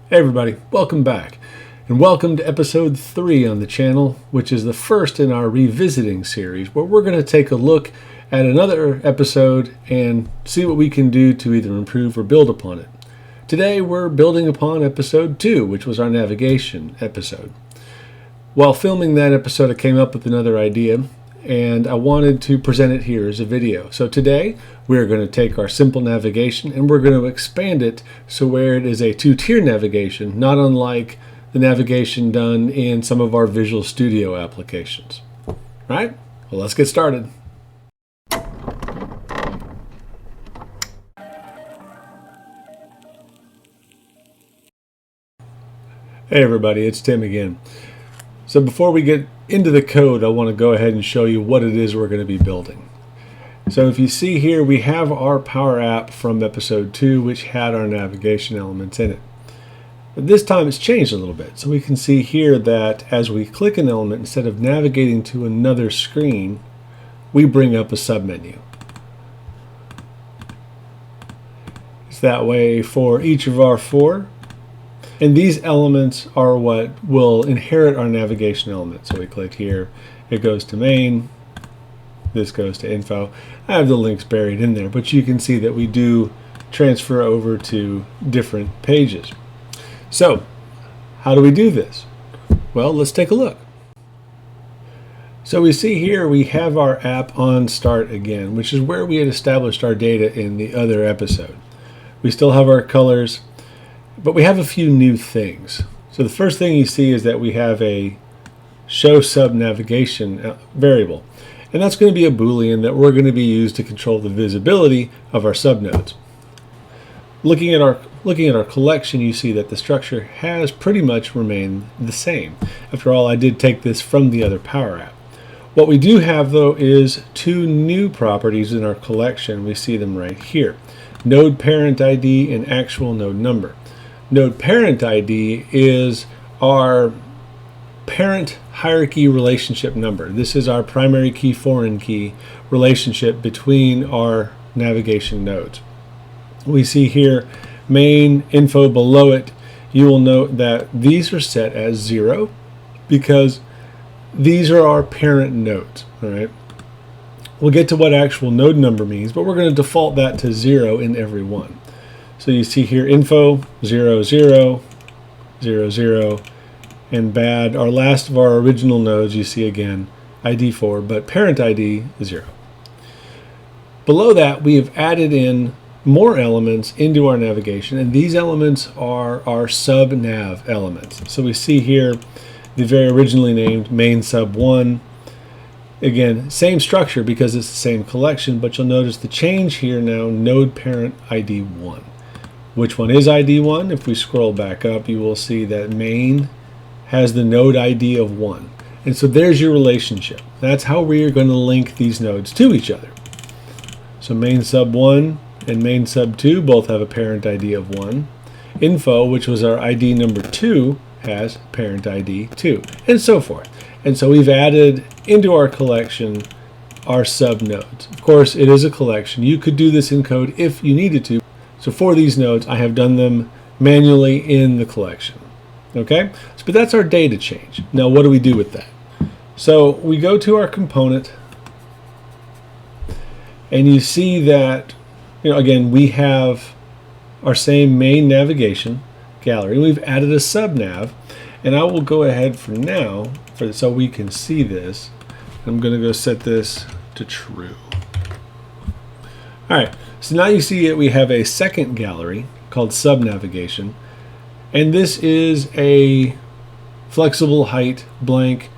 Hey everybody, welcome back, and welcome to episode 3 on the channel, which is the first in our revisiting series, where we're going to take a look at another episode and see what we can do to either improve or build upon it. Today we're building upon episode 2, which was our navigation episode. While filming that episode, I came up with another idea, and I wanted to present it here as a video. So today we're going to take our simple navigation and we're going to expand it so where it is a two-tier navigation, not unlike the navigation done in some of our Visual Studio applications. All right, well, let's get started. Hey everybody, it's Tim again. So before we get into the code, I want to go ahead and show you what it is we're going to be building. So if you see here, we have our Power App from episode 2, which had our navigation elements in it. But this time it's changed a little bit. So we can see here that as we click an element, instead of navigating to another screen, we bring up a submenu. It's that way for each of our 4. And these elements are what will inherit our navigation element. So we click here, it goes to main, this goes to info. I have the links buried in there, but you can see that we do transfer over to different pages. So how do we do this? Well, let's take a look. So we see here we have our app on start again, which is where we had established our data in the other episode. We still have our colors, but we have a few new things. So the first thing you see is that we have a show sub navigation variable. And that's going to be a Boolean that we're going to be used to control the visibility of our subnodes. Looking at our collection, you see that the structure has pretty much remained the same. After all, I did take this from the other Power App. What we do have, though, is 2 new properties in our collection. We see them right here. Node parent ID and actual node number. Node parent ID is our parent hierarchy relationship number. This is our primary key, foreign key relationship between our navigation nodes. We see here main info below it. You will note that these are set as 0 because these are our parent nodes. All right. We'll get to what actual node number means, but we're going to default that to 0 in every one. So you see here info 0 0 0 0 and bad. Our last of our original nodes you see again ID 4, but parent ID 0. Below that we have added in more elements into our navigation, and these elements are our SubNav elements. So we see here the very originally named main sub 1. Again, same structure because it's the same collection, but you'll notice the change here now, node parent ID 1. Which one is ID 1? If we scroll back up, you will see that main has the node ID of 1. And so there's your relationship. That's how we are going to link these nodes to each other. So main sub 1 and main sub 2 both have a parent ID of 1. Info, which was our ID number 2, has parent ID 2, and so forth. And so we've added into our collection our sub nodes. Of course, it is a collection. You could do this in code if you needed to. So for these nodes, I have done them manually in the collection. Okay, but that's our data change. Now, what do we do with that? So we go to our component, and you see that, again, we have our same main navigation gallery. We've added a subnav, and I will go ahead for now, so we can see this. I'm going to go set this to true. All right, so now you see that we have a second gallery called subnavigation, and this is a flexible height blank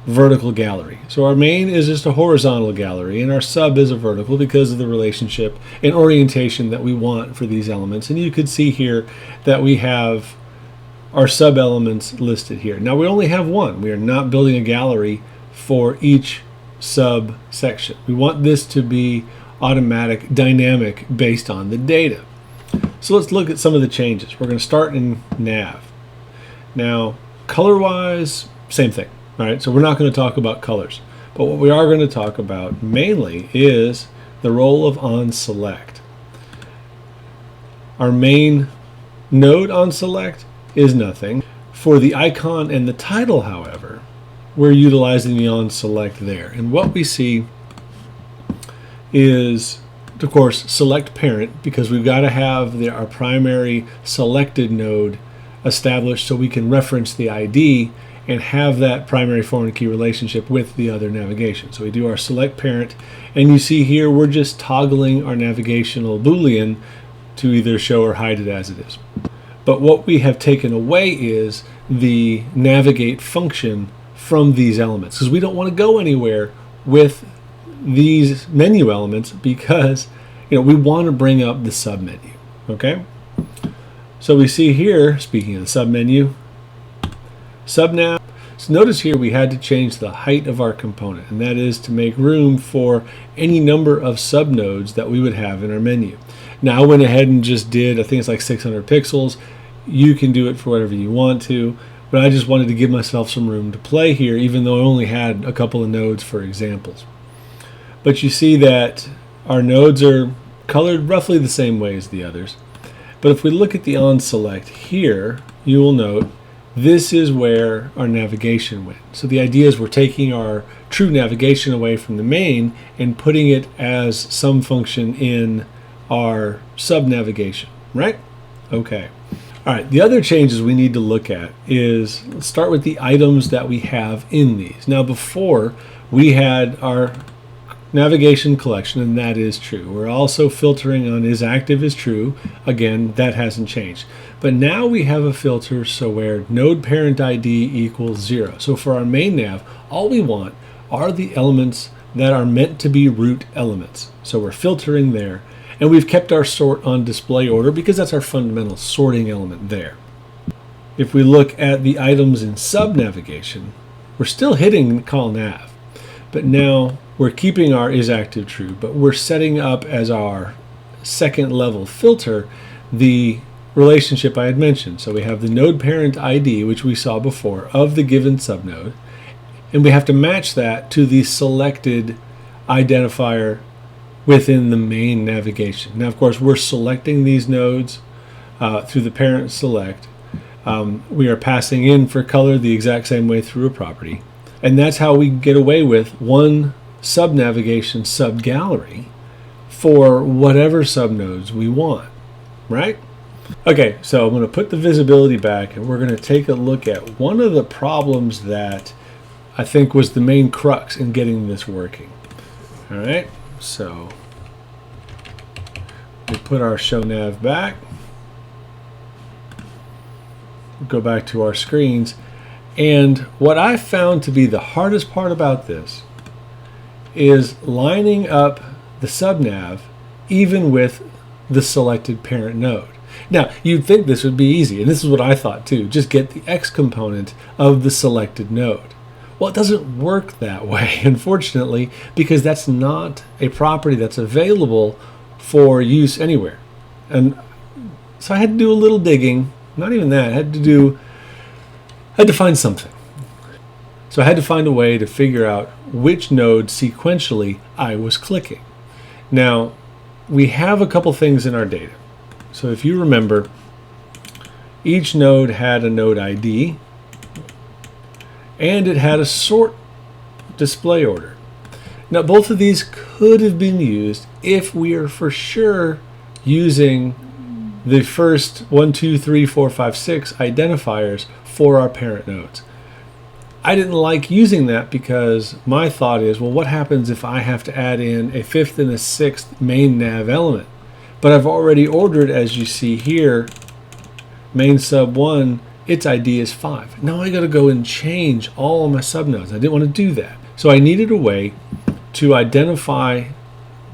vertical gallery. So our main is just a horizontal gallery, and our sub is a vertical because of the relationship and orientation that we want for these elements. And you could see here that we have our sub elements listed here. Now we only have one. We are not building a gallery for each sub section. We want this to be automatic, dynamic, based on the data. So let's look at some of the changes. We're going to start in nav. Now, color-wise, same thing. All right, so we're not going to talk about colors, but what we are going to talk about mainly is the role of onSelect. Our main node onSelect is nothing. For the icon and the title, however, we're utilizing the onSelect there. And what we see is, of course, select parent, because we've got to have our primary selected node established so we can reference the ID and have that primary foreign key relationship with the other navigation. So we do our select parent, and you see here we're just toggling our navigational Boolean to either show or hide it as it is. But what we have taken away is the navigate function from these elements, because we don't want to go anywhere with these menu elements, because we want to bring up the submenu. Okay, so we see here, speaking of the submenu, SubNav. So notice here we had to change the height of our component, and that is to make room for any number of subnodes that we would have in our menu. Now I went ahead and just did, I think it's like 600 pixels. You can do it for whatever you want to, but I just wanted to give myself some room to play here, even though I only had a couple of nodes for examples. But you see that our nodes are colored roughly the same way as the others. But if we look at the onSelect here, you will note this is where our navigation went. So the idea is we're taking our true navigation away from the main and putting it as some function in our sub-navigation, right? Okay. All right, the other changes we need to look at is, let's start with the items that we have in these. Now before, we had our navigation collection, and that is true. We're also filtering on is active is true. Again, that hasn't changed. But now we have a filter so where node parent ID equals 0. So for our main nav, all we want are the elements that are meant to be root elements. So we're filtering there. And we've kept our sort on display order because that's our fundamental sorting element there. If we look at the items in sub-navigation, we're still hitting call nav. But now we're keeping our is active true, but we're setting up as our second level filter the relationship I had mentioned. So we have the node parent ID, which we saw before, of the given subnode, and we have to match that to the selected identifier within the main navigation. Now, of course, we're selecting these nodes through the parent select. We are passing in for color the exact same way through a property. And that's how we get away with one sub-navigation sub-gallery for whatever subnodes we want, right? Okay, so I'm going to put the visibility back, and we're going to take a look at one of the problems that I think was the main crux in getting this working. All right, so we put our show nav back, go back to our screens, and what I found to be the hardest part about this is lining up the subnav even with the selected parent node. Now, you'd think this would be easy, and this is what I thought too. Just get the X component of the selected node. Well, it doesn't work that way, unfortunately, because that's not a property that's available for use anywhere. And so I had to do a little digging. Not even that. I had to find something. So I had to find a way to figure out which node sequentially I was clicking. Now, we have a couple things in our data. So if you remember, each node had a node ID, and it had a sort display order. Now, both of these could have been used if we are for sure using the first 1, 2, 3, 4, 5, 6 identifiers for our parent nodes. I didn't like using that because my thought is, well, what happens if I have to add in a 5th and a 6th main nav element? But I've already ordered, as you see here, main sub 1, its ID is 5. Now I got to go and change all of my subnodes. I didn't want to do that. So I needed a way to identify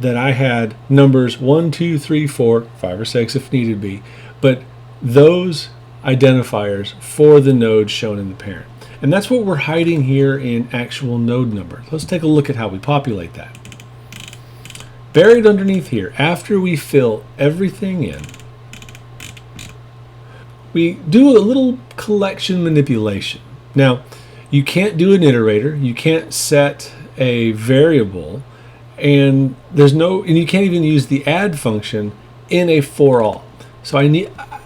that I had numbers 1, 2, 3, 4, 5, or 6 if needed be, but those identifiers for the nodes shown in the parent. And that's what we're hiding here in actual node numbers. Let's take a look at how we populate that. Buried underneath here, after we fill everything in, we do a little collection manipulation. Now, you can't do an iterator, you can't set a variable, and you can't even use the add function in a for all. So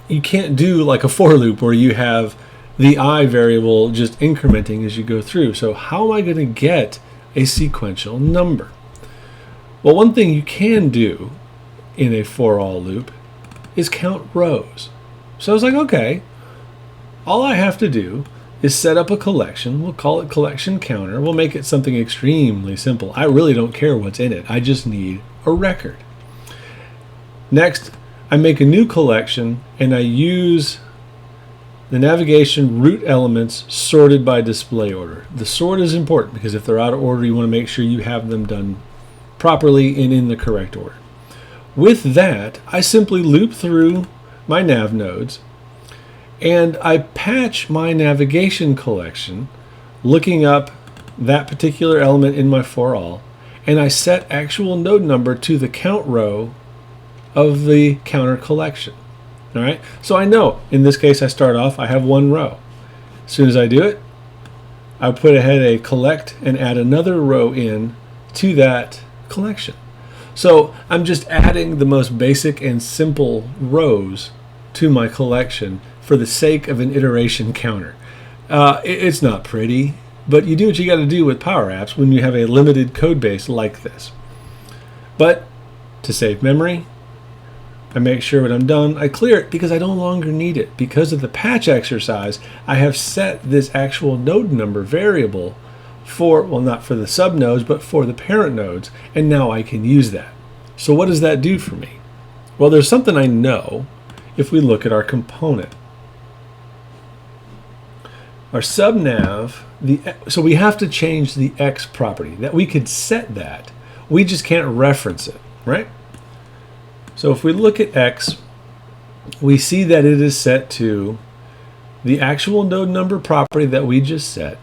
you can't do like a for loop where you have the I variable just incrementing as you go through. So how am I going to get a sequential number? Well, one thing you can do in a for all loop is count rows. So I was like, okay, all I have to do is set up a collection. We'll call it collection counter. We'll make it something extremely simple. I really don't care what's in it. I just need a record. Next, I make a new collection and I use the navigation root elements sorted by display order. The sort is important because if they're out of order, you want to make sure you have them done properly and in the correct order. With that, I simply loop through my nav nodes and I patch my navigation collection looking up that particular element in my for all, and I set actual node number to the count row of the counter collection. All right, so I know in this case I start off, I have one row. As soon as I do it, I put ahead a collect and add another row in to that collection. So I'm just adding the most basic and simple rows to my collection for the sake of an iteration counter. It's not pretty, but you do what you got to do with Power Apps when you have a limited code base like this. But to save memory, I make sure when I'm done, I clear it because I no longer need it. Because of the patch exercise, I have set this actual node number variable for, well, not for the sub nodes, but for the parent nodes, and now I can use that. So what does that do for me? Well, there's something I know if we look at our component. Our SubNav, so we have to change the X property. That we could set that. We just can't reference it, right? So if we look at X, we see that it is set to the actual node number property that we just set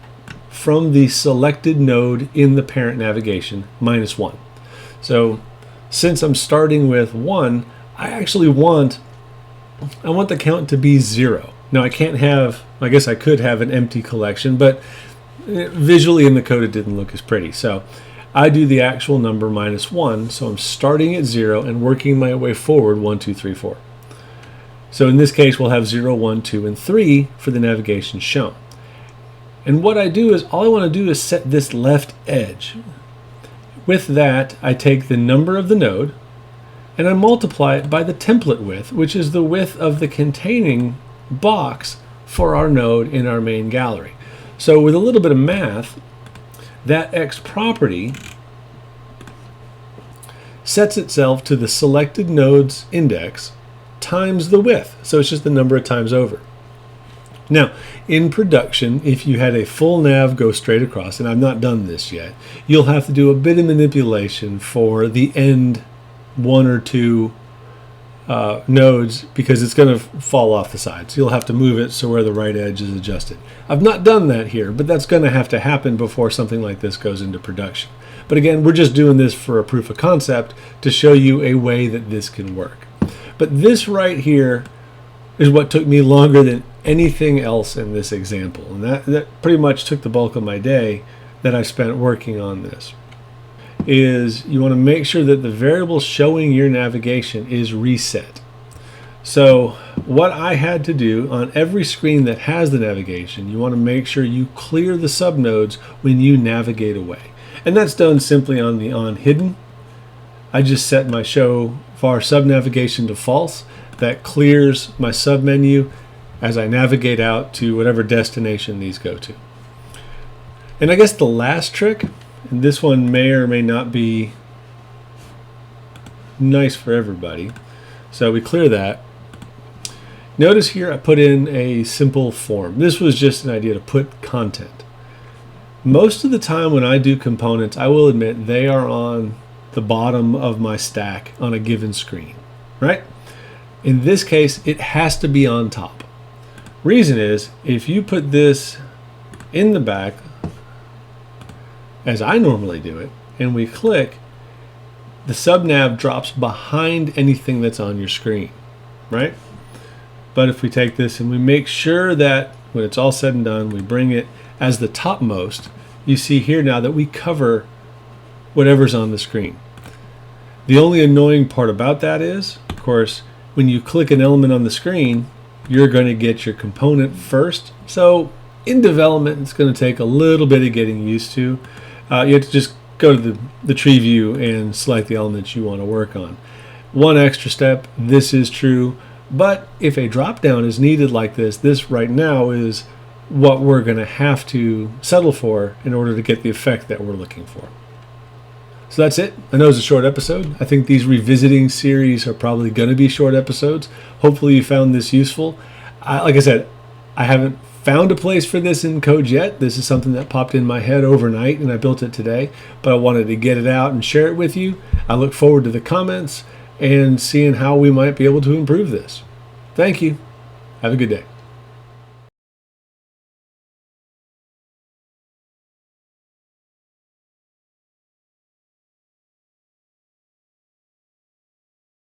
from the selected node in the parent navigation -1. So since I'm starting with 1, I want the count to be 0. Now I can't have, I guess I could have an empty collection, but visually in the code it didn't look as pretty. So I do the actual number -1, so I'm starting at 0 and working my way forward 1, 2, 3, 4. So in this case we'll have 0, 1, 2, and 3 for the navigation shown. And what I do is, all I want to do is set this left edge. With that, I take the number of the node and I multiply it by the template width, which is the width of the containing box for our node in our main gallery. So with a little bit of math, that X property sets itself to the selected node's index times the width. So it's just the number of times over. Now, in production, if you had a full nav go straight across, and I've not done this yet, you'll have to do a bit of manipulation for the end 1 or 2 nodes because it's going to fall off the sides. You'll have to move it so where the right edge is adjusted. I've not done that here, but that's going to have to happen before something like this goes into production. But again, we're just doing this for a proof of concept to show you a way that this can work. But this right here is what took me longer than anything else in this example. And that pretty much took the bulk of my day that I spent working on this. Is you want to make sure that the variable showing your navigation is reset. So what I had to do on every screen that has the navigation, you want to make sure you clear the subnodes when you navigate away. And that's done simply on the on hidden. I just set my show var sub navigation to false. That clears my sub menu as I navigate out to whatever destination these go to. And I guess the last trick, and this one may or may not be nice for everybody. So we clear that. Notice here I put in a simple form. This was just an idea to put content. Most of the time when I do components, I will admit they are on the bottom of my stack on a given screen, right? In this case, it has to be on top. Reason is, if you put this in the back, as I normally do it, and we click, the subnav drops behind anything that's on your screen, right? But if we take this and we make sure that when it's all said and done, we bring it as the topmost, you see here now that we cover whatever's on the screen. The only annoying part about that is, of course, when you click an element on the screen, you're going to get your component first. So in development, it's going to take a little bit of getting used to. You have to just go to the tree view and select the elements you want to work on. One extra step, this is true, but if a drop down is needed like this right now is what we're going to have to settle for in order to get the effect that we're looking for. So that's it. I know it's a short episode. I think these revisiting series are probably going to be short episodes. Hopefully you found this useful. Like I said, I haven't found a place for this in code yet. This is something that popped in my head overnight and I built it today, but I wanted to get it out and share it with you. I look forward to the comments and seeing how we might be able to improve this. Thank you. Have a good day.